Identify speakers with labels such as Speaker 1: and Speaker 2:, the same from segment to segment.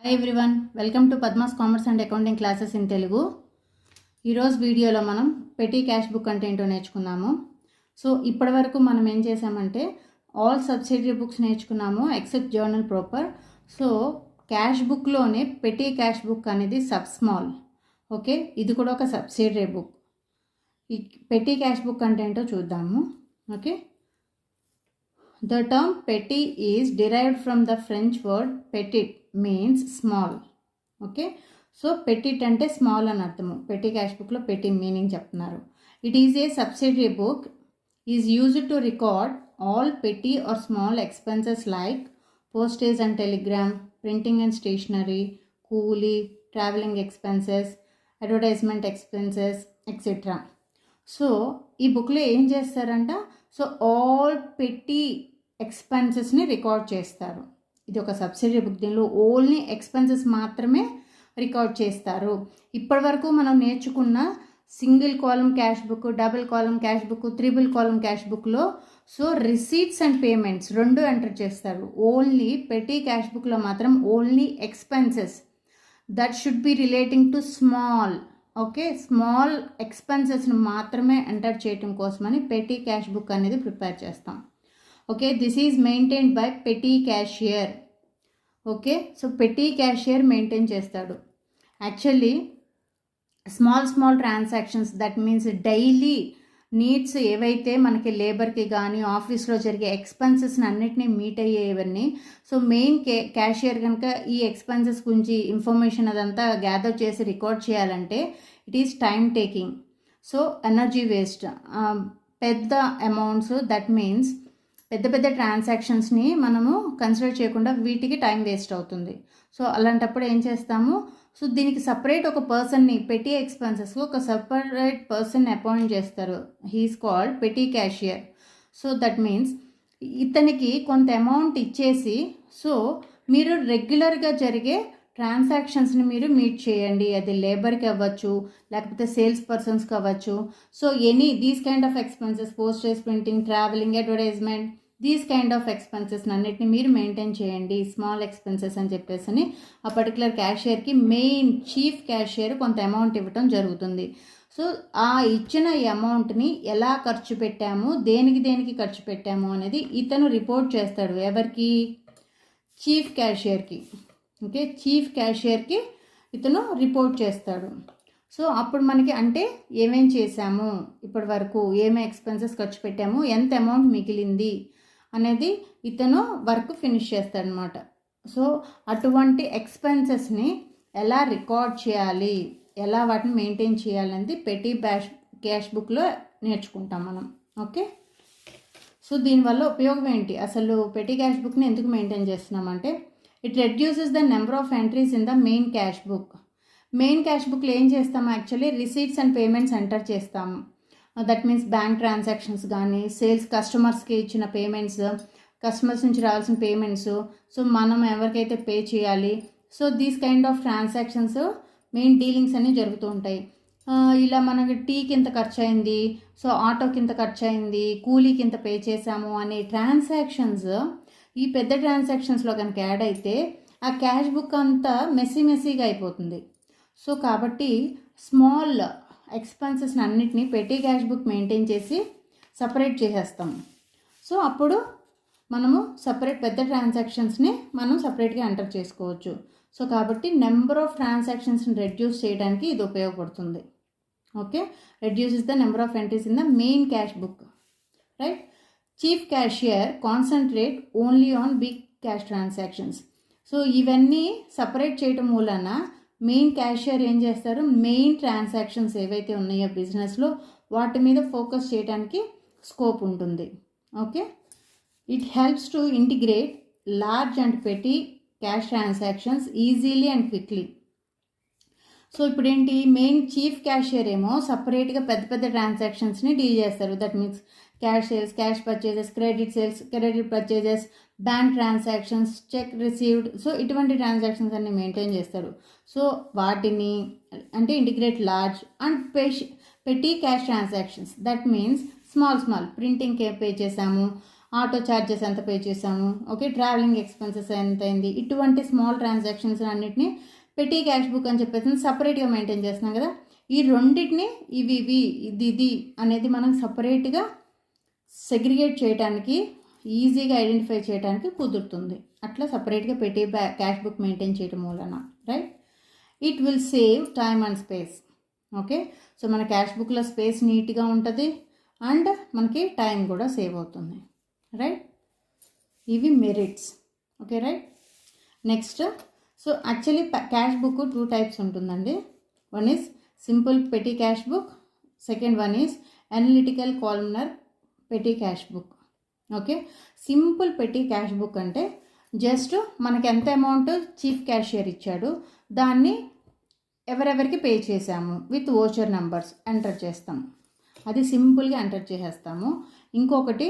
Speaker 1: Hi everyone, welcome to Padma's commerce and accounting classes in Telugu. ఈరోజు వీడియోలో మనం పెటీ క్యాష్ బుక్ అంటే ఏంటో నేర్చుకుందాము. సో ఇప్పటివరకు మనం ఏం చేసామంటే ఆల్ సబ్సిడరీ బుక్స్ నేర్చుకున్నాము except journal proper. So cash బుక్లోనే పెటీ క్యాష్ బుక్ అనేది సబ్ స్మాల్. ఓకే, ఇది కూడా ఒక సబ్సిడరీ బుక్. ఈ పెటీ క్యాష్ బుక్ అంటే ఏంటో చూద్దాము. Okay, the term petty is derived from the French word petit, means small. Okay, so petit అంటే స్మాల్ అని అర్థము. పెటీ క్యాష్ బుక్లో పెటీ మీనింగ్ చెప్తున్నారు. It is a subsidiary book, is used to record all petty or small expenses like postage and telegram, printing and stationery, coolie, travelling expenses, advertisement expenses etcetera. So ఈ బుక్లో ఏం చేస్తారంట, so all petty ఎక్స్పెన్సెస్ని record చేస్తారు. ఇది ఒక subsidiary బుక్, దీనిలో ఓన్లీ ఎక్స్పెన్సెస్ మాత్రమే రికార్డ్ చేస్తారు. ఇప్పటివరకు మనం నేర్చుకున్న single column cash book, double column cash book, triple column cash బుక్లో సో రిసీట్స్ అండ్ పేమెంట్స్ రెండు ఎంటర్ చేస్తారు. ఓన్లీ పెటీ క్యాష్ బుక్లో మాత్రం only expenses that should be relating to small. Okay, small ఎక్స్పెన్సెస్ని మాత్రమే ఎంటర్ చేయటం కోసమని పెటీ క్యాష్ బుక్ అనేది ప్రిపేర్ చేస్తాం. Okay, this is maintained by petty cashier. Okay, so petty cashier maintain చేస్తాడు. Actually small transactions, that means daily needs ఏవైతే మనకి లేబర్కి కానీ ఆఫీస్లో జరిగే ఎక్స్పెన్సెస్ని అన్నిటినీ మీట్ అయ్యేవన్నీ. సో మెయిన్ క్యాషియర్ కనుక ఈ ఎక్స్పెన్సెస్ గురించి ఇన్ఫర్మేషన్ అదంతా గ్యాదర్ చేసి రికార్డ్ చేయాలంటే it is time taking, so energy waste. పెద్ద అమౌంట్స్, దట్ మీన్స్ పెద్ద ట్రాన్సాక్షన్స్ని మనము కన్సిడర్ చేయకుండా వీటికి టైం వేస్ట్ అవుతుంది. సో అలాంటప్పుడు ఏం చేస్తాము, సో దీనికి సపరేట్ ఒక పర్సన్ని, పెటీ ఎక్స్పెన్సెస్కి ఒక సపరేట్ పర్సన్ అపాయింట్ చేస్తారు. He is called petty cashier. So that means ఇతనికి కొంత అమౌంట్ ఇచ్చేసి, సో మీరు రెగ్యులర్గా జరిగే ట్రాన్సాక్షన్స్ని మీరు మీట్ చేయండి. అది లేబర్కి అవ్వచ్చు, లేకపోతే సేల్స్ పర్సన్స్కి అవ్వచ్చు. So any these kind of expenses, postage, printing, travelling, advertisement, these kind of ఎక్స్పెన్సెస్ని అన్నిటిని మీరు మెయింటైన్ చేయండి, స్మాల్ ఎక్స్పెన్సెస్ అని చెప్పేసి ఆ పర్టికులర్ క్యాషియర్కి మెయిన్ చీఫ్ క్యాషియర్ కొంత అమౌంట్ ఇవ్వటం జరుగుతుంది. సో ఆ ఇచ్చిన ఈ అమౌంట్ని ఎలా ఖర్చు పెట్టాము, దేనికి ఖర్చు పెట్టాము అనేది ఇతను రిపోర్ట్ చేస్తాడు. ఎవరికి? చీఫ్ క్యాషియర్కి. ఓకే, చీఫ్ క్యాషియర్కి ఇతను రిపోర్ట్ చేస్తాడు. సో అప్పుడు మనకి అంటే ఏమేం చేశాము, ఇప్పటి వరకు ఏమేమి ఎక్స్పెన్సెస్ ఖర్చు పెట్టాము, ఎంత అమౌంట్ మిగిలింది అనేది ఇతను వర్క్ ఫినిష్ చేస్తాడనమాట. సో అటువంటి ఎక్స్పెన్సెస్ని ఎలా రికార్డ్ చేయాలి, ఎలా వాటిని మెయింటైన్ చేయాలనేది పెటీ క్యాష్ బుక్లో నేర్చుకుంటాం మనం. ఓకే, సో దీనివల్ల ఉపయోగం ఏంటి, అసలు పెటీ క్యాష్ బుక్ని ఎందుకు మెయింటైన్ చేస్తున్నామంటే it reduces the number of entries in the main cash book. Main cash బుక్లో ఏం చేస్తాము, actually receipts and payments enter చేస్తాము. దట్ మీన్స్ బ్యాంక్ ట్రాన్సాక్షన్స్ కానీ, సేల్స్ కస్టమర్స్కి ఇచ్చిన పేమెంట్స్, కస్టమర్స్ నుంచి రావాల్సిన పేమెంట్స్, సో మనం ఎవరికైతే పే చేయాలి, so these kind of transactions main dealings అన్నీ జరుగుతూ ఉంటాయి. ఇలా మనకి టీకి ఇంత ఖర్చు అయింది, సో ఆటోకి ఇంత ఖర్చు అయింది, కూలీకి ఇంత పే చేసాము అనే ట్రాన్సాక్షన్స్ ఈ పెద్ద ట్రాన్సాక్షన్స్లో కనుక యాడ్ అయితే ఆ క్యాష్ బుక్ అంతా మెస్సీగా అయిపోతుంది. సో కాబట్టి స్మాల్ ఎక్స్పెన్సెస్ని అన్నిటినీ పెటీ క్యాష్ బుక్ మెయింటైన్ చేసి సపరేట్ చేసేస్తాము. సో అప్పుడు మనము పెద్ద ట్రాన్సాక్షన్స్ని మనం సపరేట్గా ఎంటర్ చేసుకోవచ్చు. సో కాబట్టి నెంబర్ ఆఫ్ ట్రాన్సాక్షన్స్ని రెడ్యూస్ చేయడానికి ఇది ఉపయోగపడుతుంది. Okay, reduces the number of entries in the main cash book, right. Chief cashier concentrate only on big cash transactions. So ఇవన్నీ సపరేట్ చేయటం మూలన మెయిన్ క్యాషియర్ ఏం చేస్తారు, మెయిన్ ట్రాన్సాక్షన్స్ ఏవైతే ఉన్నాయో బిజినెస్లో వాటి మీద ఫోకస్ చేయడానికి స్కోప్ ఉంటుంది. Okay, it helps to integrate large and petty cash transactions easily and quickly. So ఇప్పుడు ఏంటి, మెయిన్ చీఫ్ క్యాషియర్ ఏమో సపరేట్గా పెద్ద ట్రాన్సాక్షన్స్ని డీల్ చేస్తారు. That means cash sales, cash purchases, credit sales, credit purchases, bank transactions, cheque received, so ఇటువంటి transactions అన్ని maintain చేస్తారు. సో వాటిని అంటే integrate large and petty cash transactions, that means small ప్రింటింగ్కి పే చేసాము, ఆటో ఛార్జెస్ ఎంత pay చేసాము, okay, travelling expenses ఎంత అయింది, ఇటువంటి స్మాల్ ట్రాన్సాక్షన్స్ అన్నిటిని పెటీ క్యాష్ బుక్ అని చెప్పేసి సపరేట్గా మెయింటైన్ చేస్తున్నాం కదా. ఈ రెండింటిని ఇవి ఇది అనేది మనం సపరేట్గా సెగ్రిగేట్ చేయడానికి, ఈజీగా ఐడెంటిఫై చేయడానికి కుదురుతుంది. అట్లా సపరేట్గా పెటీ క్యాష్ బుక్ మెయింటైన్ చేయడం వలన, right, it will save time and space. Okay, so మన క్యాష్ బుక్లో స్పేస్ నీట్గా ఉంటుంది అండ్ మనకి టైం కూడా సేవ్ అవుతుంది, రైట్. ఇవి merits. Okay, right. Next, so actually cash book 2 types ఉంటుందండి. One is simple petty cash book, second one is analytical columnar petty cash book. Okay, simple petty cash book అంటే just మనకి ఎంత amount chief cashier ఇచ్చాడు దాన్ని ఎవరెవరికి pay చేసాము with voucher numbers enter చేస్తాం. అది సింపుల్గా ఎంటర్ చేసేస్తాము. ఇంకొకటి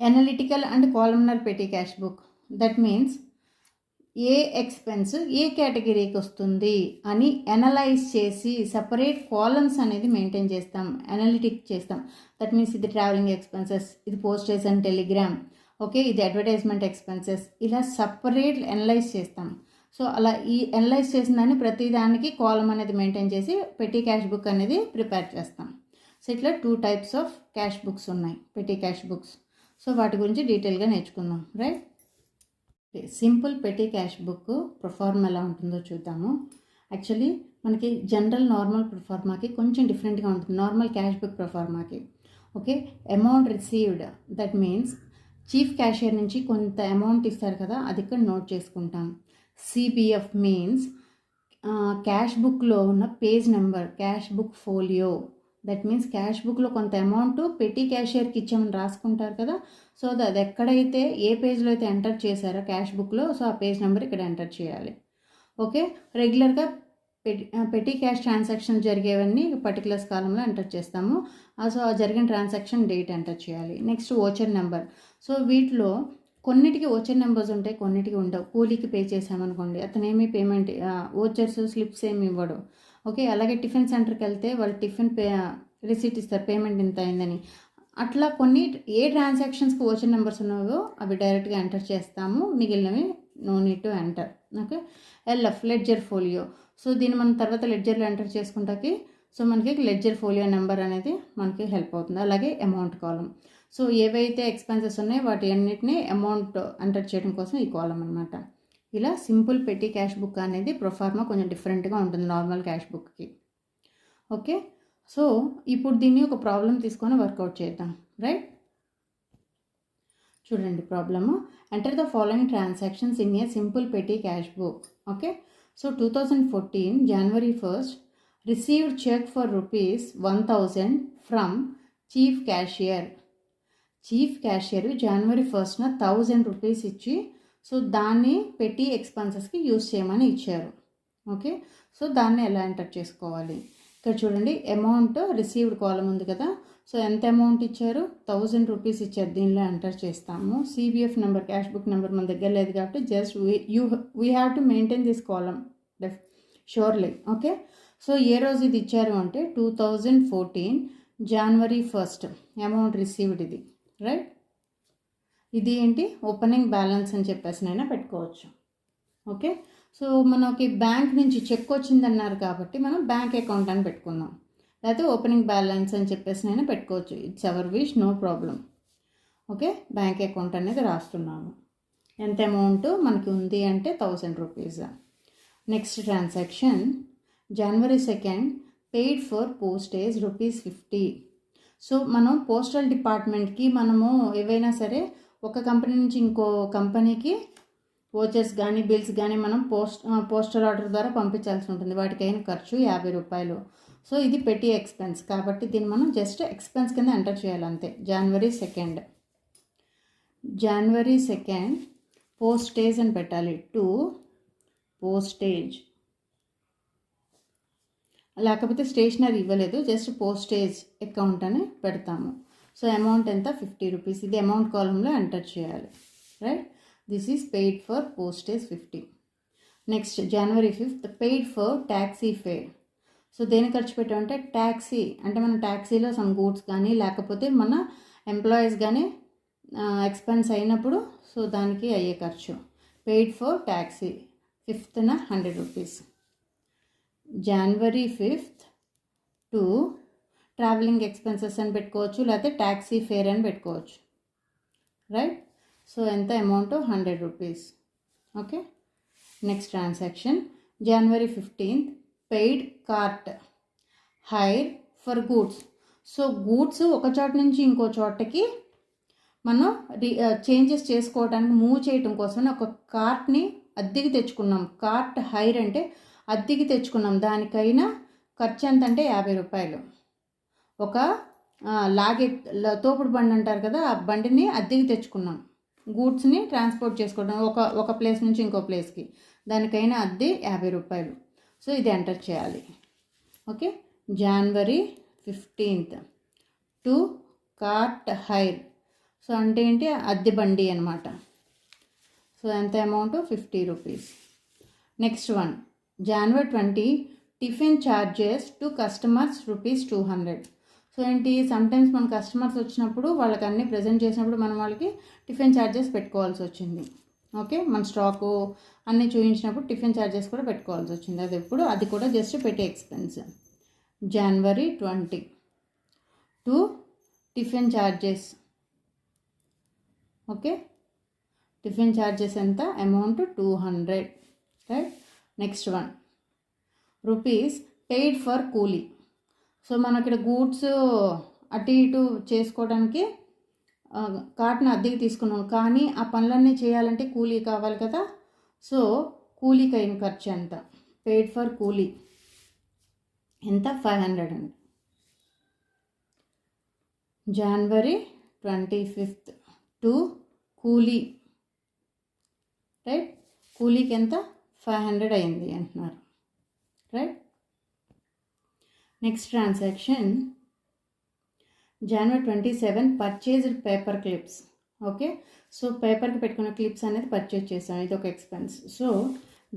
Speaker 1: analytical and columnar petty cash book. That means ఏ ఎక్స్పెన్స్ ఏ కేటగిరీకి వస్తుంది అని అనలైజ్ చేసి సపరేట్ కాలమ్స్ అనేది మెయింటైన్ చేస్తాం, అనలిటిక్ చేస్తాం. దట్ మీన్స్ ఇది ట్రావెలింగ్ ఎక్స్పెన్సెస్, ఇది పోస్టేజ్ అండ్ టెలిగ్రామ్, ఓకే, ఇది అడ్వర్టైజ్మెంట్ ఎక్స్పెన్సెస్, ఇలా సపరేట్ అనలైజ్ చేస్తాం. సో అలా ఈ అనలైజ్ చేసిన దాన్ని ప్రతి దానికి కాలమ్ అనేది మెయింటైన్ చేసి పెటీ క్యాష్ బుక్ అనేది ప్రిపేర్ చేస్తాం. సో ఇట్లా 2 టైప్స్ ఆఫ్ క్యాష్ బుక్స్ ఉన్నాయి, పెటీ క్యాష్ బుక్స్. సో వాటి గురించి డీటెయిల్గా నేర్చుకుందాం, right. Simple petty cash book proforma ఎలా ఉంటుందో చూద్దాము. యాక్చువల్లీ మనకి జనరల్ నార్మల్ ప్రొఫార్మాకి కొంచెం డిఫరెంట్గా ఉంటుంది, నార్మల్ క్యాష్ బుక్ ప్రొఫార్మాకి. Okay, amount received, that means chief cashier నుంచి కొంత అమౌంట్ ఇస్తారు కదా, అది ఇక్కడ నోట్ చేసుకుంటాం. సిబిఎఫ్ మీన్స్ క్యాష్ బుక్లో ఉన్న page number, cash book folio. That means cash బుక్లో కొంత అమౌంట్ పెటీ క్యాషియర్కి ఇచ్చామని రాసుకుంటారు కదా. సో అది ఎక్కడైతే ఏ పేజ్లో అయితే ఎంటర్ చేశారో క్యాష్ బుక్లో, సో ఆ పేజ్ నెంబర్ ఇక్కడ ఎంటర్ చేయాలి. ఓకే, రెగ్యులర్గా పెటీ క్యాష్ ట్రాన్సాక్షన్ జరిగేవన్నీ పర్టికులర్స్ కాలంలో ఎంటర్ చేస్తాము. సో ఆ జరిగిన ట్రాన్సాక్షన్ డేట్ ఎంటర్ చేయాలి. Next voucher number. సో వీటిలో కొన్నిటికి ఓచర్ నెంబర్స్ ఉంటాయి, కొన్నిటికి ఉండవు. కూలీకి పే చేసామనుకోండి, అతనేమి పేమెంట్ ఓచర్స్ స్లిప్స్ ఏమి ఇవ్వడు. ఓకే, అలాగే టిఫిన్ సెంటర్కి వెళ్తే వాళ్ళు టిఫిన్ రిసీట్ ఇస్తారు పేమెంట్ ఇంత అయిందని. అట్లా కొన్ని ఏ ట్రాన్సాక్షన్స్కి ఓచర్ నెంబర్స్ ఉన్నాయో అవి డైరెక్ట్గా ఎంటర్ చేస్తాము, మిగిలినవి no need to enter. Okay, LF ledger folio. So దీన్ని మనం తర్వాత లెడ్జర్లో ఎంటర్ చేసుకుంటాకి, సో మనకి లెడ్జర్ ఫోలియో నెంబర్ అనేది మనకి హెల్ప్ అవుతుంది. అలాగే అమౌంట్ కాలం. సో ఏవైతే ఎక్స్పెన్సెస్ ఉన్నాయో వాటి అన్నిటినీ అమౌంట్ ఎంటర్ చేయడం కోసం ఈ కాలం అనమాట. ఇలా సింపుల్ పెటీ క్యాష్ బుక్ అనేది ప్రొఫార్మా కొంచెం డిఫరెంట్గా ఉంటుంది నార్మల్ క్యాష్ బుక్కి. ఓకే, సో ఇప్పుడు దీన్ని ఒక ప్రాబ్లం తీసుకొని వర్కౌట్ చేద్దాం, రైట్. చూడండి problem. Enter the following transactions in a simple petty cash book. Okay, so 2014 January 1st received cheque for ₹1,000 from chief cashier. Chief cashier January 1st 1,000 rupees ఇచ్చి, so దాన్ని petty ఎక్స్పెన్సెస్కి use చేయమని ఇచ్చారు. Okay, so దాన్ని ఎలా enter చేసుకోవాలి? ఇక్కడ చూడండి, అమౌంట్ రిసీవ్డ్ కాలం ఉంది కదా. సో ఎంత అమౌంట్ ఇచ్చారు? 1,000 రూపీస్ ఇచ్చారు. దీనిలో ఎంటర్ చేస్తాము. CBF number, cash book number మన దగ్గర లేదు కాబట్టి just we have to maintain this column surely. Okay, so ఏ రోజు ఇది ఇచ్చారు అంటే 2014 January 1st అమౌంట్ రిసీవ్డ్ ఇది, రైట్. ఇది ఏంటి, ఓపెనింగ్ బ్యాలెన్స్ అని చెప్పేసి అయినా పెట్టుకోవచ్చు. ఓకే, సో మనకి బ్యాంక్ నుంచి చెక్ వచ్చిందన్నారు కాబట్టి మనం బ్యాంక్ అకౌంట్ అని పెట్టుకుందాం, లేకపోతే ఓపెనింగ్ బ్యాలెన్స్ అని చెప్పేసి అయినా పెట్టుకోవచ్చు. It's our wish, no problem. Okay, bank account అనేది రాస్తున్నాము. ఎంత అమౌంట్ మనకి ఉంది అంటే 1,000 rupees. Next transaction January 2nd paid for postage ₹50. So మనం పోస్టల్ డిపార్ట్మెంట్కి మనము ఏవైనా సరే ఒక కంపెనీ నుంచి ఇంకో కంపెనీకి వోచర్స్ కానీ బిల్స్ కానీ మనం పోస్టల్ ఆర్డర్ ద్వారా పంపించాల్సి ఉంటుంది. వాటికైన ఖర్చు ₹50. సో ఇది పెటీ ఎక్స్పెన్స్ కాబట్టి దీన్ని మనం జస్ట్ ఎక్స్పెన్స్ కింద ఎంటర్ చేయాలి అంతే. January 2nd పోస్టేజ్ అని పెట్టాలి, టు పోస్టేజ్. లేకపోతే స్టేషనరీ ఇవ్వలేదు, జస్ట్ పోస్టేజ్ అకౌంట్ అని పెడతాము. సో అమౌంట్ ఎంత? ₹50. ఇది అమౌంట్ కాలంలో ఎంటర్ చేయాలి, right. This is paid for postage 50. Next January 5th paid for taxi fair. So దేని ఖర్చు పెట్టామంటే ట్యాక్సీ, అంటే మన ట్యాక్సీలో సమ్ గూడ్స్ కానీ లేకపోతే మన ఎంప్లాయీస్ కానీ ఎక్స్పెన్స్ అయినప్పుడు సో దానికి అయ్యే ఖర్చు. Paid for taxi 5th 100 rupees. January 5th to travelling expenses అని పెట్టుకోవచ్చు, లేకపోతే ట్యాక్సీ ఫేర్ అని పెట్టుకోవచ్చు. రైట్. సో ఎంత amount 100 rupees. Okay. Next transaction January 15th paid cart hire for goods. So goods ఒక చోట నుంచి ఇంకో చోటకి మనం చేంజెస్ చేసుకోవడానికి మూవ్ చేయటం కోసం ఒక కార్ట్ని అద్దెకి తెచ్చుకున్నాం. కార్ట్ హైర్ అంటే అద్దెకి తెచ్చుకున్నాం. దానికైనా ఖర్చు ఎంత అంటే 50 రూపాయలు. ఒక తోపుడు బండి అంటారు కదా, ఆ బండిని అద్దెకి తెచ్చుకున్నాం. గూడ్స్ని ట్రాన్స్పోర్ట్ చేసుకోవడం ఒక ప్లేస్ నుంచి ఇంకో ప్లేస్కి, దానికైనా అద్దె 50 రూపాయలు. సో ఇది ఎంటర్ చేయాలి. Okay. January 15th to cart hire. So అంటే ఏంటి, అద్దె బండి అనమాట. సో ఎంత amount 50 rupees. Next one January 20 tiffin charges to customers ₹200. So ఏంటి, సమ్టైమ్స్ మన కస్టమర్స్ వచ్చినప్పుడు వాళ్ళకి అన్నీ ప్రజెంట్ చేసినప్పుడు మనం వాళ్ళకి టిఫిన్ ఛార్జెస్ పెట్టుకోవాల్సి వచ్చింది. ఓకే. మన స్టాకు అన్నీ చూపించినప్పుడు టిఫిన్ ఛార్జెస్ కూడా పెట్టుకోవాల్సి వచ్చింది. అది కూడా జస్ట్ పెట్టే expense. January 20 to tiffin charges. Okay. Tiffin charges ఎంత, amount 200. Right. Next one rupees paid for coolie. So మనం ఇక్కడ గూడ్స్ అటు ఇటు చేసుకోవడానికి కార్ట్ని అద్దెకి తీసుకున్నాం, కానీ ఆ పనులన్నీ చేయాలంటే కూలీ కావాలి కదా. సో కూలీకి అయిన ఖర్చు ఎంత, పెయిడ్ ఫర్ కూలీ ఎంత, 500 అండి. January 25th టు కూలీ. రైట్. కూలీకి ఎంత, 500 అయింది అంటున్నారు. Right. Next transaction January 27 purchased paper clips. Okay. So పేపర్కి పెట్టుకున్న క్లిప్స్ అనేది పర్చేజ్ చేసాం, ఇది ఒక expense. So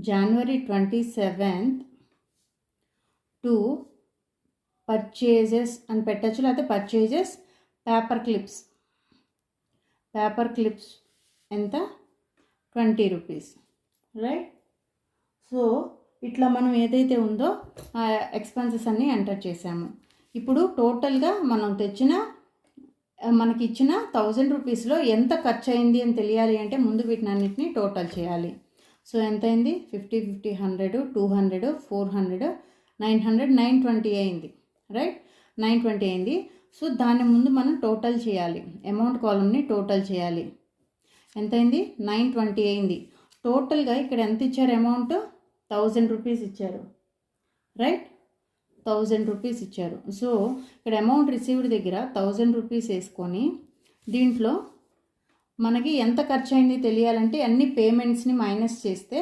Speaker 1: January 27th to purchases అని పెట్టచ్చు, లేకపోతే purchases paper clips. Paper clips ఎంత, 20 రూపీస్. రైట్. సో ఇట్లా మనం ఏదైతే ఉందో ఆ ఎక్స్పెన్సెస్ అన్నీ ఎంటర్ చేసాము. ఇప్పుడు టోటల్గా మనం మనకి ఇచ్చిన 1000 రూపీస్లో ఎంత ఖర్చు అయింది అని తెలియాలి అంటే ముందు వీటిని అన్నింటినీ టోటల్ చేయాలి. సో ఎంత అయింది, 50, 50, 100, 200, 400, 900, 920 అయింది. రైట్. 920 అయింది. సో దాని ముందు మనం టోటల్ చేయాలి, అమౌంట్ కాలమ్ని టోటల్ చేయాలి. ఎంత అయింది, 920 అయింది. టోటల్గా ఇక్కడ ఎంత ఇచ్చారు, అమౌంట్ 1000 రూపీస్ ఇచ్చారు. రైట్. 1000 రూపీస్ ఇచ్చారు. సో ఇక్కడ అమౌంట్ రిసీవ్డ్ దగ్గర 1000 రూపీస్ వేసుకొని దీంట్లో మనకి ఎంత ఖర్చు అయింది తెలియాలంటే అన్ని పేమెంట్స్ని మైనస్ చేస్తే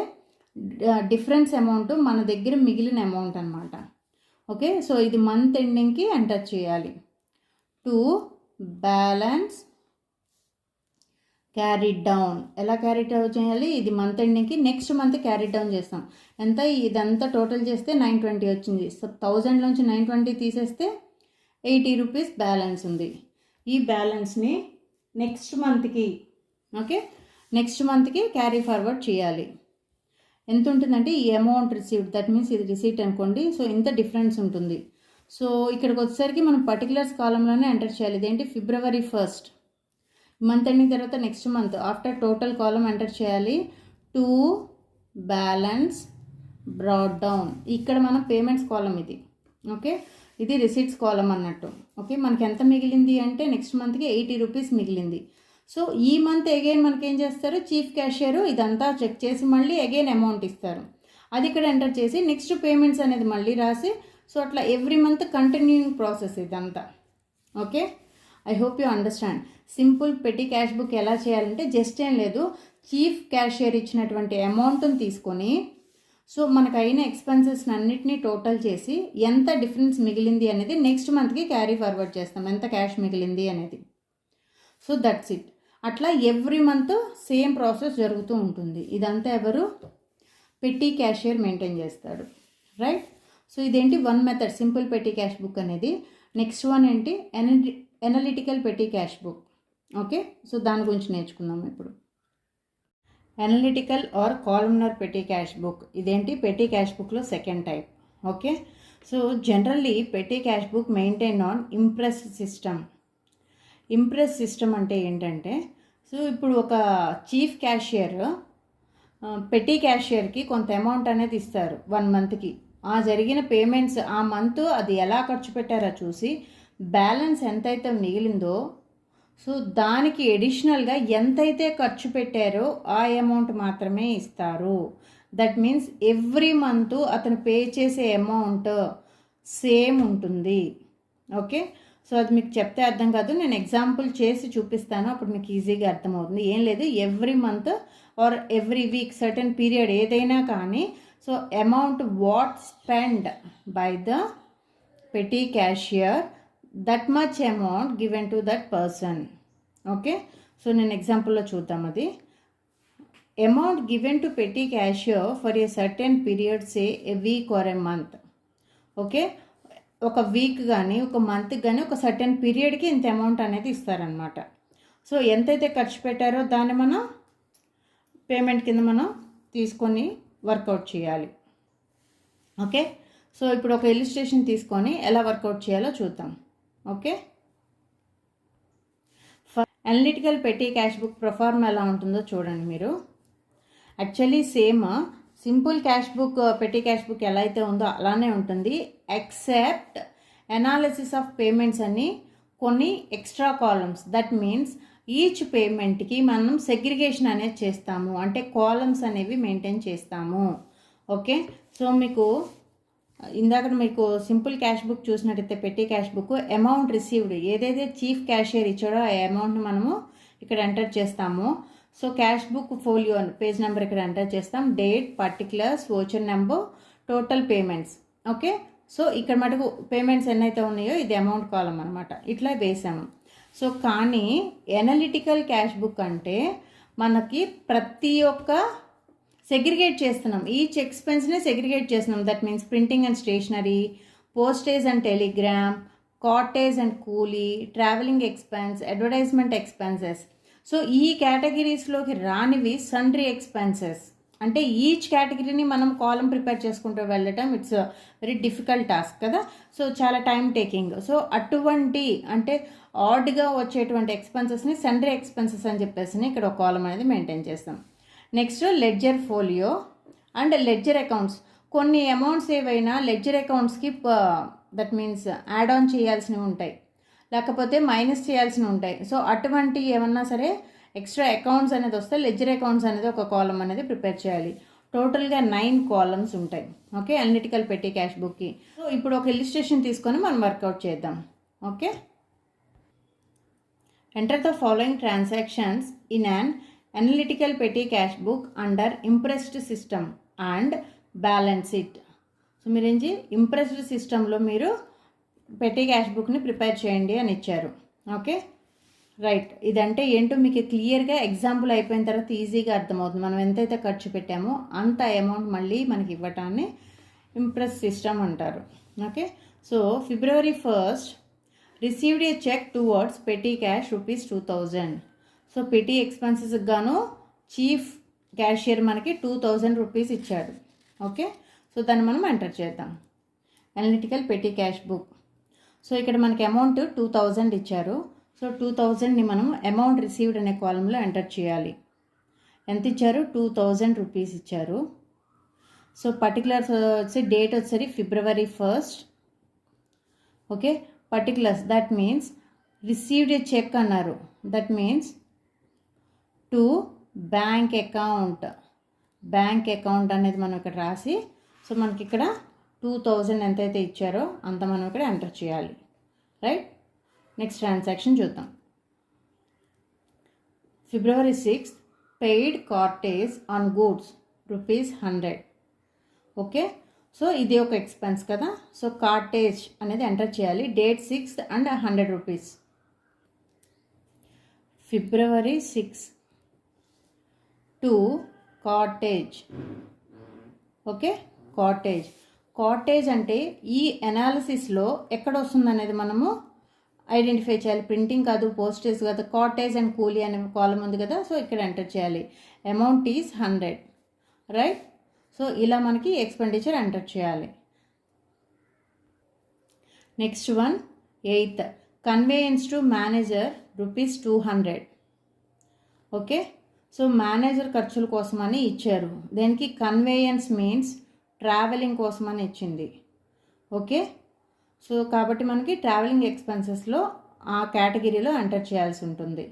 Speaker 1: డిఫరెన్స్ అమౌంట్ మన దగ్గర మిగిలిన అమౌంట్ అనమాట. ఓకే. సో ఇది మంత్ ఎండింగ్కి ఎంటర్ చేయాలి. To balance carry down. ఎలా క్యారీ డౌన్ చేయాలి, ఇది మంత్ ఎండింగ్కి నెక్స్ట్ మంత్ క్యారీ డౌన్ చేస్తాం. ఎంత, ఇదంతా టోటల్ చేస్తే 920 వచ్చింది. సో 1000 నుంచి 920 తీసేస్తే 80 రూపీస్ బ్యాలెన్స్ ఉంది. ఈ బ్యాలెన్స్ని నెక్స్ట్ మంత్కి, ఓకే, నెక్స్ట్ మంత్కి క్యారీ ఫార్వర్డ్ చేయాలి. ఎంత ఉంటుందంటే ఈ అమౌంట్ రిసీవ్డ్, దట్ మీన్స్ ఇది రిసీట్ అనుకోండి. సో ఇంత డిఫరెన్స్ ఉంటుంది. సో ఇక్కడికి వచ్చేసరికి మనం పర్టికులర్స్ కాలంలోనే ఎంటర్ చేయాలి. ఇదేంటి, February 1st మంత్ ఎండింగ్ తర్వాత నెక్స్ట్ మంత్ ఆఫ్టర్ టోటల్ కాలం ఎంటర్ చేయాలి. To balance brought down. ఇక్కడ మనం పేమెంట్స్ కాలం ఇది. ఓకే. ఇది రిసీట్స్ కాలం అన్నట్టు. ఓకే. మనకి ఎంత మిగిలింది అంటే నెక్స్ట్ మంత్కి 80 రూపీస్ మిగిలింది. సో ఈ మంత్ అగైన్ మనకి ఏం చేస్తారు, చీఫ్ క్యాషియర్ ఇదంతా చెక్ చేసి మళ్ళీ అగైన్ అమౌంట్ ఇస్తారు. అది ఇక్కడ ఎంటర్ చేసి నెక్స్ట్ పేమెంట్స్ అనేది మళ్ళీ రాసి, సో అట్లా ఎవ్రీ మంత్ కంటిన్యూయింగ్ ప్రాసెస్ ఇదంతా. Okay. I hope you understand. Simple petty cash book ఎలా చేయాలంటే జస్ట్ ఏం లేదు, చీఫ్ క్యాషియర్ ఇచ్చినటువంటి అమౌంట్ని తీసుకొని సో మనకు అయిన ఎక్స్పెన్సెస్ అన్నిటినీ టోటల్ చేసి ఎంత డిఫరెన్స్ మిగిలింది అనేది నెక్స్ట్ మంత్కి క్యారీ ఫార్వర్డ్ చేస్తాం, ఎంత క్యాష్ మిగిలింది అనేది. So that's it. అట్లా ఎవ్రీ మంత్ సేమ్ ప్రాసెస్ జరుగుతూ ఉంటుంది. ఇదంతా ఎవరు, పెట్టి క్యాషియర్ మెయింటైన్ చేస్తాడు. రైట్. సో ఇదేంటి, one method simple petty cash book అనేది. నెక్స్ట్ వన్ ఏంటి, analytical petty cash book. Okay, so దాని గురించి నేర్చుకుందాం ఇప్పుడు. Analytical or columnar petty cash book ఇదేంటి? పెటీ క్యాష్ బుక్లో second type. Okay, so generally petty cash book maintain on imprest system. Imprest system అంటే ఏంటంటే, సో ఇప్పుడు ఒక చీఫ్ క్యాషియర్ పెటీ క్యాషియర్కి కొంత అమౌంట్ అనేది ఇస్తారు 1 మంత్కి. ఆ జరిగిన పేమెంట్స్ ఆ మంత్ అది ఎలా ఖర్చు పెట్టారో చూసి బ్యాలెన్స్ ఎంతైతే మిగిలిందో సో దానికి ఎడిషనల్గా ఎంతైతే ఖర్చు పెట్టారో ఆ అమౌంట్ మాత్రమే ఇస్తారు. దట్ మీన్స్ ఎవ్రీ మంత్ అతను పే చేసే అమౌంట్ సేమ్ ఉంటుంది. ఓకే, సో అది మీకు చెప్తే అర్థం కాదు, నేను ఎగ్జాంపుల్ చేసి చూపిస్తాను, అప్పుడు మీకు ఈజీగా అర్థమవుతుంది. ఏం లేదు, every month or every week certain period ఏదైనా కానీ so amount what spend by the petty cashier that much amount given to that person. Okay, so నేను ఎగ్జాంపుల్లో చూద్దాం. అది amount given to petty cashier for a certain period, say A week or A month. Okay, ఒక week కానీ ఒక మంత్కి కానీ ఒక certain పీరియడ్కి ఇంత అమౌంట్ అనేది ఇస్తారనమాట. సో ఎంతైతే ఖర్చు పెట్టారో దాన్ని మనం పేమెంట్ కింద మనం తీసుకొని వర్కౌట్ చేయాలి. ఓకే, సో ఇప్పుడు ఒక ఇలిస్ట్రేషన్ తీసుకొని ఎలా వర్కౌట్ చేయాలో చూద్దాం. Okay, analytical petty cash book perform ఎలా ఉంటుందో చూడండి మీరు. Actually same simple cash book petty cash book ఎలా అయితే ఉందో అలానే ఉంటుంది, ఎక్సెప్ట్ అనాలిసిస్ ఆఫ్ పేమెంట్స్ అని కొన్ని extra columns. That means each పేమెంట్కి మనం సెగ్రిగేషన్ అనేది చేస్తాము, అంటే కాలమ్స్ అనేవి మెయింటైన్ చేస్తాము. ఓకే, సో మీకు ఇందాక మీకు సింపుల్ క్యాష్ బుక్ చూసినట్టయితే petty cash book amount received ఏదైతే చీఫ్ క్యాషియర్ ఇచ్చాడో ఆ అమౌంట్ని మనము ఇక్కడ ఎంటర్ చేస్తాము. So cash book folio page number ఇక్కడ ఎంటర్ చేస్తాం, date, particulars, voucher number, total payments. Okay, so ఇక్కడ మటుకు పేమెంట్స్ ఎన్నైతే ఉన్నాయో ఇది అమౌంట్ కాలం అనమాట, ఇట్లా వేసాము. సో కానీ ఎనలిటికల్ క్యాష్ బుక్ అంటే మనకి ప్రతి ఒక్క సెగ్రిగేట్ చేస్తున్నాం, ఈచ్ ఎక్స్పెన్స్ని సెగ్రిగేట్ చేస్తున్నాం. That means printing and stationery, postage and telegram, cartage and coolie, travelling expense, advertisement expenses. So ఈ కేటగిరీస్లోకి రానివి సన్డ్రీ ఎక్స్పెన్సెస్. అంటే ఈచ్ కేటగిరీని మనం కాలం ప్రిపేర్ చేసుకుంటూ వెళ్ళటం ఇట్స్ వెరీ డిఫికల్ట్ టాస్క్ కదా, సో చాలా టైం టేకింగ్. సో అటువంటి అంటే ఆడ్గా వచ్చేటువంటి ఎక్స్పెన్సెస్ని సన్డ్రీ ఎక్స్పెన్సెస్ అని చెప్పేసి ఇక్కడ ఒక కాలం అనేది మెయింటైన్ చేస్తాం. Next ledger folio and ledger accounts. కొన్ని అమౌంట్స్ ఏవైనా లెడ్జర్ అకౌంట్స్కి దట్ మీన్స్ యాడ్ ఆన్ చేయాల్సినవి ఉంటాయి, లేకపోతే మైనస్ చేయాల్సినవి ఉంటాయి. సో అటువంటి ఏమన్నా సరే ఎక్స్ట్రా అకౌంట్స్ అనేది వస్తే లెడ్జర్ అకౌంట్స్ అనేది ఒక కాలం అనేది ప్రిపేర్ చేయాలి. టోటల్గా 9 కాలమ్స్ ఉంటాయి. ఓకే, అనలిటికల్ పెటీ క్యాష్ బుక్కి. సో ఇప్పుడు ఒక ఇలిస్ట్రేషన్ తీసుకొని మనం వర్కౌట్ చేద్దాం. Okay, enter the following transactions in an analytical petty cash book under impressed system and balance it. So మీరేంటి ఇంప్రెస్డ్ సిస్టంలో మీరు పెటీ క్యాష్ బుక్ని ప్రిపేర్ చేయండి అని ఇచ్చారు. Okay, right. ఇదంటే ఏంటో మీకు క్లియర్గా ఎగ్జాంపుల్ అయిపోయిన తర్వాత ఈజీగా అర్థమవుతుంది. మనం ఎంతైతే ఖర్చు పెట్టామో అంత అమౌంట్ మళ్ళీ మనకి ఇవ్వటాన్ని ఇంప్రెస్ సిస్టమ్ అంటారు. Okay, so February 1st received a cheque towards petty cash ₹2000. So petty ఎక్స్పెన్సెస్కి గాను చీఫ్ క్యాషియర్ మనకి ₹2000 ఇచ్చాడు. ఓకే, సో దాన్ని మనం ఎంటర్ చేద్దాం. Analytical petty cash book. So ఇక్కడ మనకి అమౌంట్ 2000 ఇచ్చారు. సో 2000ని మనం అమౌంట్ రిసీవ్డ్ అనే కాలంలో ఎంటర్ చేయాలి. ఎంత ఇచ్చారు? ₹2000 ఇచ్చారు. సో పర్టికులర్స్ వచ్చి డేట్ వచ్చేసరి February 1st. Okay, particulars that means received a cheque అన్నారు, that means to bank account. Bank account అనేది మనం ఇక్కడ రాసి సో మనకి ఇక్కడ 2000 ఎంతైతే ఇచ్చారో అంత మనం ఇక్కడ ఎంటర్ చేయాలి. రైట్, నెక్స్ట్ ట్రాన్సాక్షన్ చూద్దాం. February 6th paid Carthage on goods ₹100. Okay, so ఇది ఒక ఎక్స్పెన్స్ కదా, సో కార్టేజ్ అనేది ఎంటర్ చేయాలి. Date 6th and ₹100. February 6 to Carthage. Okay, Carthage. Carthage అంటే ఈ అనాలిసిస్లో ఎక్కడ వస్తుంది అనేది మనము ఐడెంటిఫై చేయాలి. ప్రింటింగ్ కాదు, పోస్టేజ్ కాదు, కాటేజ్ అండ్ కూలీ అనే కాలం ఉంది కదా, సో ఇక్కడ ఎంటర్ చేయాలి. Amount is 100, right. సో ఇలా మనకి ఎక్స్పెండిచర్ ఎంటర్ చేయాలి. Next one 8th, conveyance to manager ₹200. Okay, so manager ఖర్చుల కోసమని ఇచ్చారు. దేనికి? కన్వేయన్స్ మీన్స్ ట్రావెలింగ్ కోసమని ఇచ్చింది. ఓకే, సో కాబట్టి మనకి ట్రావెలింగ్ ఎక్స్పెన్సెస్లో ఆ కేటగిరీలో ఎంటర్ చేయాల్సి ఉంటుంది.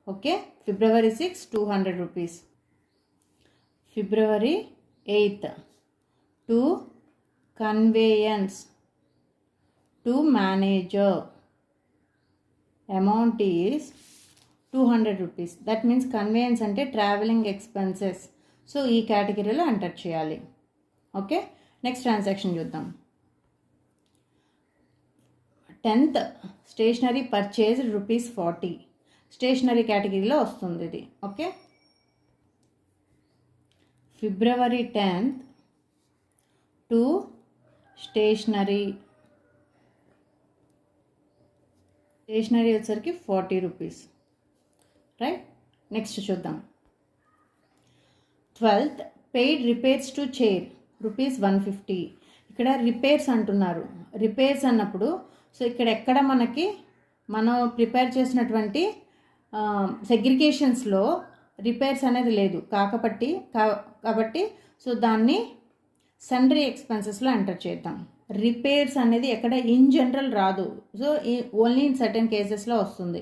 Speaker 1: Okay, February 6, ₹200. February 8th, to conveyance to manager, amount is ₹200. That means conveyance అంటే ట్రావెలింగ్ ఎక్స్పెన్సెస్. సో ఈ కేటగిరీలో ఎంటర్ చేయాలి. ఓకే, నెక్స్ట్ ట్రాన్సాక్షన్ చూద్దాం. 10th, stationery purchase ₹40. స్టేషనరీ కేటగిరీలో వస్తుంది ఇది. Okay, February 10th to stationery వచ్చేసరికి ₹40, రైట్. నెక్స్ట్ చూద్దాం. 12th, paid repairs to chair ₹150. ఇక్కడ రిపేర్స్ అంటున్నారు. రిపేర్స్ అన్నప్పుడు సో ఇక్కడ ఎక్కడ మనకి మనం ప్రిపేర్ చేసినటువంటి సెగ్రిగేషన్స్లో రిపేర్స్ అనేది లేదు కాబట్టి సో దాన్ని సండ్రీ ఎక్స్పెన్సెస్లో ఎంటర్ చేద్దాం. రిపేర్స్ అనేది ఎక్కడ ఇన్ జనరల్ రాదు, సో ఓన్లీ ఇన్ సర్టెన్ కేసెస్లో వస్తుంది.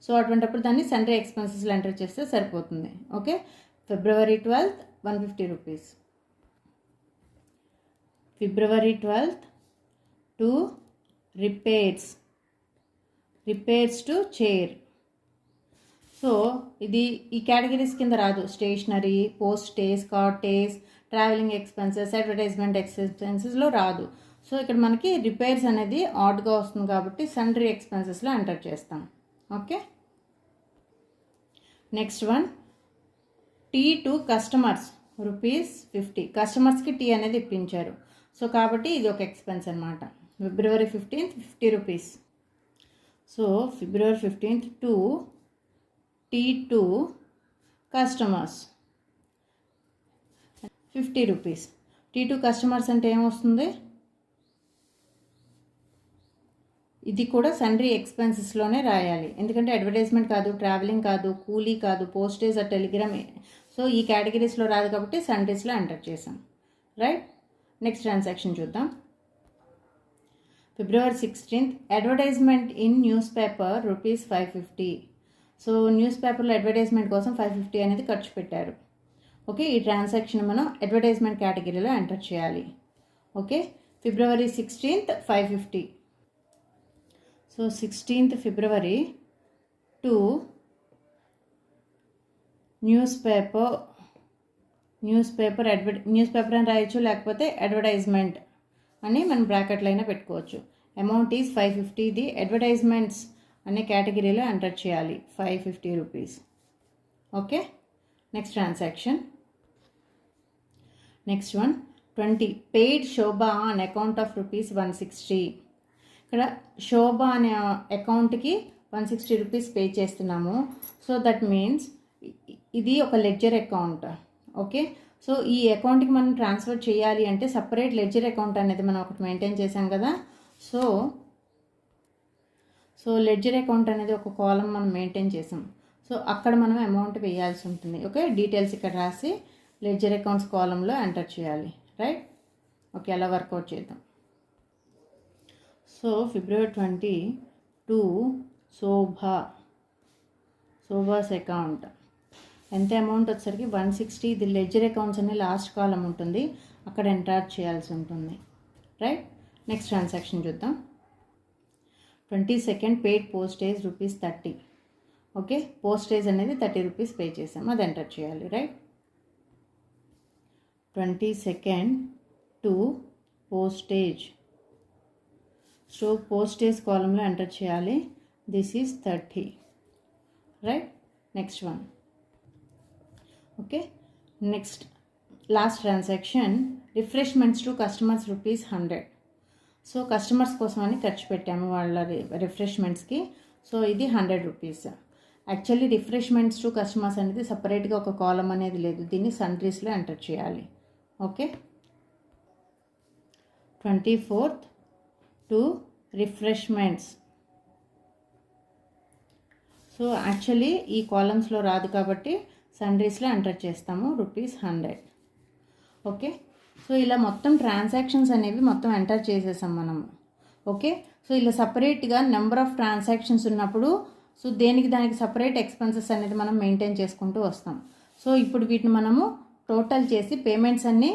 Speaker 1: సో అటువంటిప్పుడు దాన్ని సండ్రీ ఎక్స్పెన్సెస్లో ఎంటర్ చేస్తే సరిపోతుంది. Okay, February 12th, ₹150. February 12th to repairs to chair. So ఇది ఈ కేటగిరీస్ కింద రాదు. Stationery, postage, cartage, travelling expenses, advertisement ఎక్స్పెన్సెస్లో రాదు. సో ఇక్కడ మనకి రిపేర్స్ అనేది ఆడ్గా వస్తుంది కాబట్టి సండ్రీ ఎక్స్పెన్సెస్లో ఎంటర్ చేస్తాం. Okay, next one, tea to customers ₹50. కస్టమర్స్కి టీ అనేది ఇప్పించారు. సో కాబట్టి ఇది ఒక ఎక్స్పెన్స్ అనమాట. February 15th, ₹50. So February 15th to tea to customers ₹50. Tea to customers అంటే ఏమొస్తుంది? ఇది కూడా సండ్రీ ఎక్స్పెన్సెస్లోనే రాయాలి. ఎందుకంటే అడ్వర్టైజ్మెంట్ కాదు, ట్రావెలింగ్ కాదు, కూలీ కాదు, పోస్టేజ్ ఆ టెలిగ్రామ్, సో ఈ కేటగిరీస్లో రాదు కాబట్టి సండ్రీస్లో ఎంటర్ చేసాం, రైట్. నెక్స్ట్ ట్రాన్సాక్షన్ చూద్దాం. February 16th, advertisement in news paper ₹550. So news పేపర్లో అడ్వర్టైజ్మెంట్ కోసం $550 అనేది ఖర్చు పెట్టారు. ఓకే, ఈ ట్రాన్సాక్షన్ మనం అడ్వర్టైజ్మెంట్ కేటగిరీలో ఎంటర్ చేయాలి. Okay, February 16th, $550. So 16th February to news paper అని రాయొచ్చు, లేకపోతే అడ్వర్టైజ్మెంట్ అని మనం బ్రాకెట్లో అయినా పెట్టుకోవచ్చు. Amount is $550. ఇది అడ్వర్టైజ్మెంట్స్ అనే కేటగిరీలో ఎంటర్ చేయాలి, ₹550. Okay, next transaction. Next one 20, paid Shobha on account of ₹160. ఇక్కడ శోభా అనే అకౌంట్కి ₹160 పే చేస్తున్నాము. సో దట్ మీన్స్ ఇది ఒక లెడ్జర్ అకౌంట్. ఓకే, సో ఈ అకౌంట్కి మనం ట్రాన్స్ఫర్ చేయాలి అంటే సపరేట్ లెడ్జర్ అకౌంట్ అనేది మనం ఒకటి మెయింటైన్ చేసాం కదా. సో లెడ్జర్ అకౌంట్ అనేది ఒక కాలం మనం మెయింటైన్ చేసాం. సో అక్కడ మనం అమౌంట్ వేయాల్సి ఉంటుంది. ఓకే, డీటెయిల్స్ ఇక్కడ రాసి లెడ్జర్ అకౌంట్స్ కాలంలో ఎంటర్ చేయాలి, రైట్. ఓకే, అలా వర్కౌట్ చేద్దాం. సో February 20 to శోభాస్ అకౌంట్ ఎంత అమౌంట్ వచ్చేసరికి 160. ఇది లెడ్జర్ అకౌంట్స్ అనే లాస్ట్ కాలం ఉంటుంది, అక్కడ ఎంటర్ చేయాల్సి ఉంటుంది, రైట్. నెక్స్ట్ ట్రాన్సాక్షన్ చూద్దాం. 22nd, paid postage ₹30. Okay, postage అనేది ₹30 పే చేసాం, అది ఎంటర్ చేయాలి, right. 22nd to postage. So postage కాలంలో ఎంటర్ చేయాలి. This is 30, right. Next one. Okay, next last transaction, refreshments to customers ₹100. So customers కోసం అని ఖర్చు పెట్టాము వాళ్ళ రిఫ్రెష్మెంట్స్కి. సో ఇది 100 rupees. Actually refreshments to customers అనేది సపరేట్గా ఒక కాలం అనేది లేదు, దీన్ని సన్ట్రీస్లో ఎంటర్ చేయాలి. Okay, 24th to refreshments. So actually ఈ కాలమ్స్లో రాదు కాబట్టి సన్ట్రీస్లో ఎంటర్ చేస్తాము ₹100. ఓకే, సో ఇలా మొత్తం ట్రాన్సాక్షన్స్ అనేవి మొత్తం ఎంటర్ చేసేసాం మనము. ఓకే, సో ఇలా సపరేట్గా నెంబర్ ఆఫ్ ట్రాన్సాక్షన్స్ ఉన్నప్పుడు సో దానికి సపరేట్ ఎక్స్పెన్సెస్ అనేది మనం మెయింటైన్ చేసుకుంటూ వస్తాం. సో ఇప్పుడు వీటిని మనము టోటల్ చేసి పేమెంట్స్ అన్నీ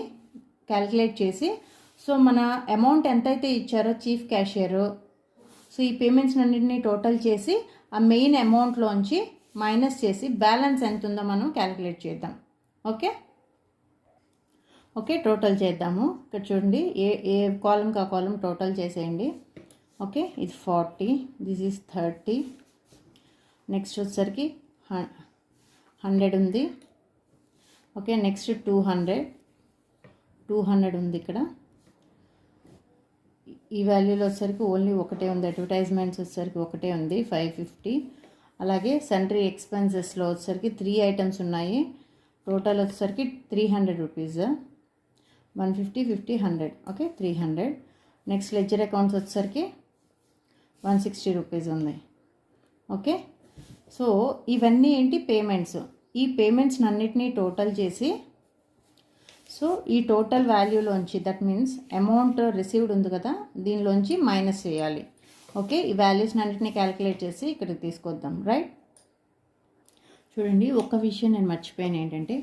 Speaker 1: క్యాలిక్యులేట్ చేసి సో మన అమౌంట్ ఎంతైతే ఇచ్చారో చీఫ్ క్యాషియర్, సో ఈ పేమెంట్స్ అన్నింటినీ టోటల్ చేసి ఆ మెయిన్ అమౌంట్లోంచి మైనస్ చేసి బ్యాలెన్స్ ఎంత ఉందో మనం క్యాలిక్యులేట్ చేద్దాం. ఓకే ఓకే, టోటల్ చేద్దాము. ఇక్కడ చూడండి, ఏ కాలంకి ఆ కాలం టోటల్ చేసేయండి. ఓకే, ఇది 40, దిస్ ఈజ్ 30, నెక్స్ట్ వచ్చేసరికి 100 ఉంది. ఓకే, నెక్స్ట్ 200 ఉంది. ఇక్కడ ఈ వాల్యూలో వచ్చేసరికి ఓన్లీ ఒకటే ఉంది, అడ్వర్టైజ్మెంట్స్ వచ్చేసరికి ఒకటే ఉంది 550. అలాగే సన్ట్రీ ఎక్స్పెన్సెస్లో వచ్చేసరికి 3 ఐటమ్స్ ఉన్నాయి, టోటల్ వచ్చేసరికి 300 rupees, 150, 50, 100. Okay, 300. Next ledger accounts వచ్చేసరికి 160 రూపీస్ ఉంది. ఓకే, సో ఇవన్నీ ఏంటి పేమెంట్స్. ఈ పేమెంట్స్ అన్నిటినీ టోటల్ చేసి సో ఈ టోటల్ వాల్యూలోంచి దట్ మీన్స్ అమౌంట్ రిసీవ్డ్ ఉంది కదా, దీనిలోంచి మైనస్ చేయాలి. ఓకే, ఈ వాల్యూస్ అన్నిటినీ క్యాలిక్యులేట్ చేసి ఇక్కడికి తీసుకొద్దాం. రైట్, చూడండి, ఒక్క విషయం నేను మర్చిపోయాను ఏంటంటే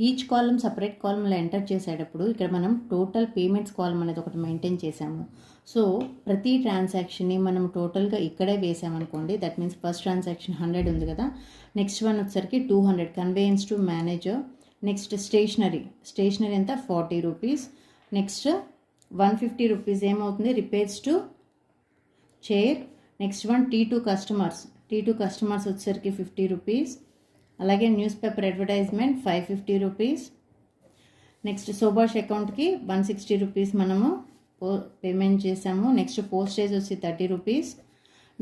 Speaker 1: ఈచ్ కాలం సపరేట్ కాలంలో ఎంటర్ చేసేటప్పుడు ఇక్కడ మనం టోటల్ పేమెంట్స్ కాలం అనేది ఒకటి మెయింటైన్ చేసాము. సో ప్రతి ట్రాన్సాక్షన్ని మనం టోటల్గా ఇక్కడే వేసామనుకోండి, దట్ మీన్స్ ఫస్ట్ ట్రాన్సాక్షన్ 100 ఉంది కదా, నెక్స్ట్ వన్ వచ్చేసరికి 200 conveyance to manager, next stationery ఎంత 40 రూపీస్, నెక్స్ట్ 150 రూపీస్ ఏమవుతుంది repairs to chair, next one T2 customers వచ్చేసరికి 50 రూపీస్, అలాగే newspaper advertisement 550 rupees, next సోబాష్ అకౌంట్కి 160 రూపీస్ మనము పేమెంట్ చేసాము, నెక్స్ట్ పోస్టేజ్ వచ్చి 30 rupees,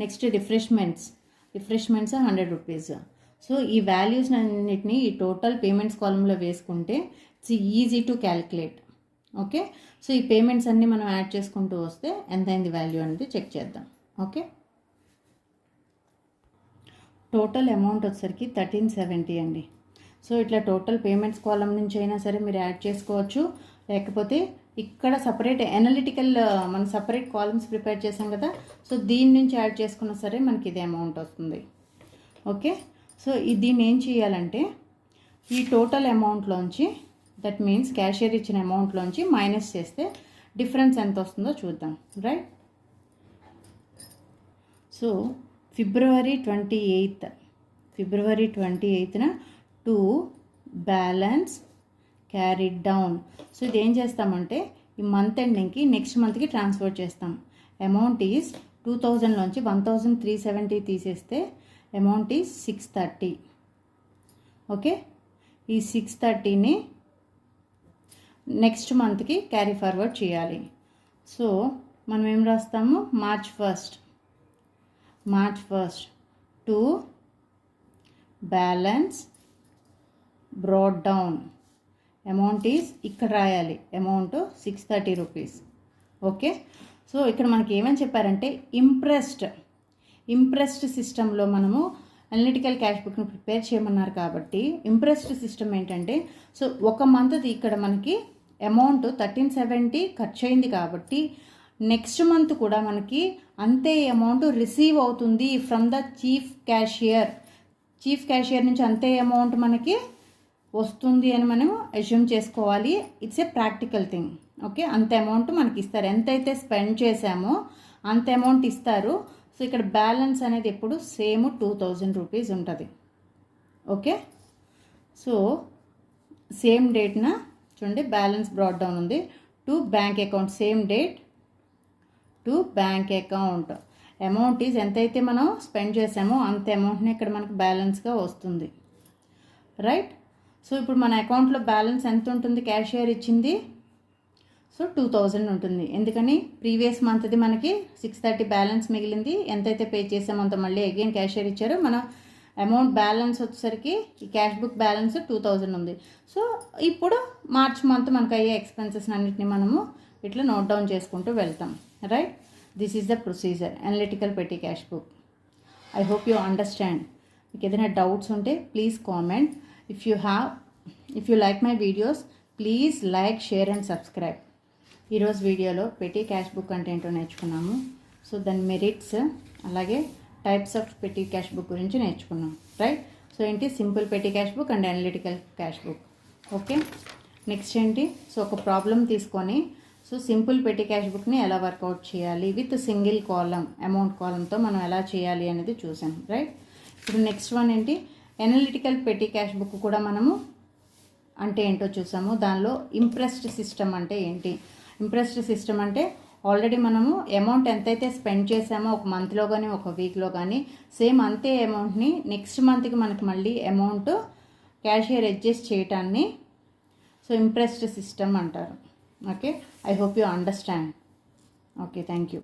Speaker 1: next refreshments 100 rupees. So ఈ వాల్యూస్ అన్నిటిని ఈ టోటల్ పేమెంట్స్ కాలంలో వేసుకుంటే it's easy to calculate. Okay, so ఈ పేమెంట్స్ అన్నీ మనం యాడ్ చేసుకుంటూ వస్తే ఎంత అయింది వాల్యూ అనేది చెక్ చేద్దాం. ఓకే, టోటల్ అమౌంట్ వచ్చేసరికి 1370 అండి. సో ఇట్లా టోటల్ పేమెంట్స్ కాలం నుంచి అయినా సరే మీరు యాడ్ చేసుకోవచ్చు, లేకపోతే ఇక్కడ సపరేట్ ఎనలిటికల్ మనం సపరేట్ కాలమ్స్ ప్రిపేర్ చేసాం కదా, సో దీని నుంచి యాడ్ చేసుకున్నా సరే మనకి ఇదే అమౌంట్ వస్తుంది. ఓకే, సో దీన్ని ఏం చేయాలంటే ఈ టోటల్ అమౌంట్లోంచి దట్ మీన్స్ క్యాషియర్ ఇచ్చిన అమౌంట్లోంచి మైనస్ చేస్తే డిఫరెన్స్ ఎంత వస్తుందో చూద్దాం. రైట్, సో ఫిబ్రవరి 28న to balance carried down. So ఇది ఏం చేస్తామంటే ఈ మంత్ ఎండింగ్కి నెక్స్ట్ మంత్కి ట్రాన్స్ఫర్ చేస్తాం. అమౌంట్ ఈజ్ 2000లోంచి 1370 తీసేస్తే అమౌంట్ ఈజ్ 630. ఓకే, ఈ 630ని నెక్స్ట్ మంత్కి క్యారీ ఫార్వర్డ్ చేయాలి. సో మనం ఏం రాస్తాము, March first to balance brought down amount is ఇక్కడ రాయాలి, అమౌంట్ 630 రూపీస్. ఓకే, సో ఇక్కడ మనకి ఏమని చెప్పారంటే ఇంప్రెస్డ్ సిస్టంలో మనము అనలిటికల్ క్యాష్ బుక్ని ప్రిపేర్ చేయమన్నారు కాబట్టి ఇంప్రెస్డ్ సిస్టమ్ ఏంటంటే సో ఒక మంత్ది ఇక్కడ మనకి అమౌంట్ 1370 ఖర్చు అయింది కాబట్టి నెక్స్ట్ మంత్ కూడా మనకి అంతే అమౌంట్ రిసీవ్ అవుతుంది ఫ్రమ్ ద చీఫ్ క్యాషియర్ నుంచి అంతే అమౌంట్ మనకి వస్తుంది అని మనం అజ్యూమ్ చేసుకోవాలి. It's a practical thing. Okay, అంత అమౌంట్ మనకి ఇస్తారు, ఎంతైతే స్పెండ్ చేసామో అంత అమౌంట్ ఇస్తారు. సో ఇక్కడ బ్యాలెన్స్ అనేది ఎప్పుడు సేమ్ 2000 రూపీస్ ఉంటుంది. ఓకే, సో సేమ్ డేట్న చూడండి బ్యాలెన్స్ బ్రాడ్ డౌన్ ఉంది to bank account, same date to bank account. Amount is ఎంతైతే మనం స్పెండ్ చేసామో అంత అమౌంట్ని ఇక్కడ మనకు బ్యాలెన్స్గా వస్తుంది. రైట్, సో ఇప్పుడు మన అకౌంట్లో బ్యాలెన్స్ ఎంత ఉంటుంది, క్యాషియర్ ఇచ్చింది సో 2000 ఉంటుంది. ఎందుకని ప్రీవియస్ మంత్ది మనకి 630 బ్యాలెన్స్ మిగిలింది. ఎంతైతే పే చేసామో అంత మళ్ళీ అగైన్ క్యాషియర్ ఇచ్చారు. మన అమౌంట్ బ్యాలెన్స్ వచ్చేసరికి ఈ క్యాష్ బుక్ బ్యాలెన్స్ 2000 ఉంది. సో ఇప్పుడు మార్చ్ మంత్ మనకు అయ్యే ఎక్స్పెన్సెస్ అన్నిటిని మనము ఇట్లా నోట్ డౌన్ చేసుకుంటూ వెళ్తాం. Right, this is the procedure analytical petty cash book. I hope you understand. మీకు ఏదైనా డౌట్స్ ఉంటే please comment. If you like my videos please like, share and subscribe. ఈరోజు వీడియోలో పెట్టి క్యాష్ బుక్ అంటే ఏంటో నేర్చుకున్నాము. సో దాని మెరిట్స్ అలాగే టైప్స్ ఆఫ్ పెట్టి క్యాష్ బుక్ గురించి నేర్చుకున్నాం. రైట్, సో ఏంటి simple petty cash book and analytical cash book. Okay, next ఏంటి, సో ఒక ప్రాబ్లం తీసుకొని సో సింపుల్ పెట్టి క్యాష్ బుక్ని ఎలా వర్కౌట్ చేయాలి విత్ సింగిల్ కాలం అమౌంట్ కాలంతో మనం ఎలా చేయాలి అనేది చూసాం. రైట్, ఇప్పుడు నెక్స్ట్ వన్ ఏంటి, అనలిటికల్ పెట్టి క్యాష్ బుక్ కూడా మనము అంటే ఏంటో చూసాము. దానిలో ఇంప్రెస్డ్ సిస్టమ్ అంటే ఏంటి, ఇంప్రెస్డ్ సిస్టమ్ అంటే ఆల్రెడీ మనము అమౌంట్ ఎంతైతే స్పెండ్ చేసామో ఒక మంత్లో కానీ ఒక వీక్లో కానీ సేమ్ అంతే అమౌంట్ని నెక్స్ట్ మంత్కి మనకి మళ్ళీ అమౌంట్ క్యాషియర్ అడ్జస్ట్ చేయటాన్ని సో ఇంప్రెస్డ్ సిస్టమ్ అంటారు. Okay, I hope you understand. Okay, thank you.